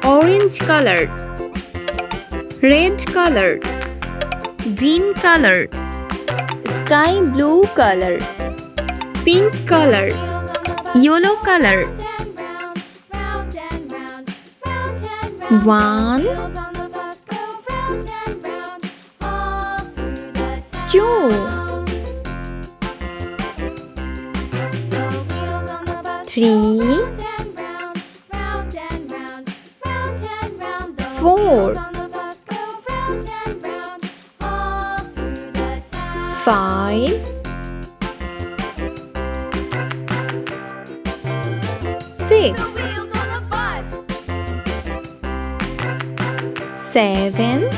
orange colored, red colored, green colored, sky blue color, pink color, yellow color. 1, 2, 3, 4, 5, 6, 7,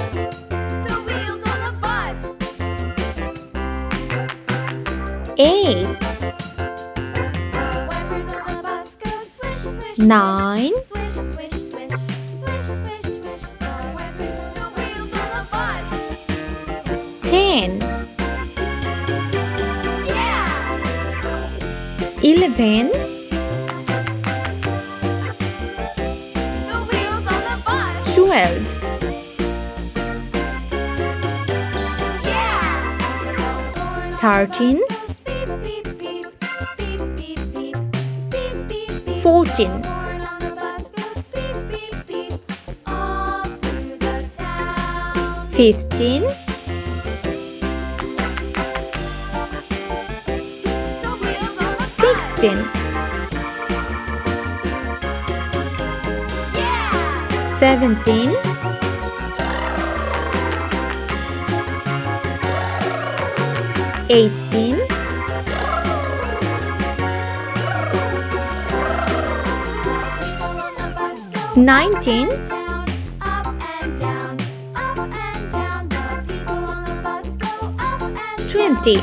8, 9, 10, 11, 12, 13, 14, 15, 16, 17, 18, 19, 20.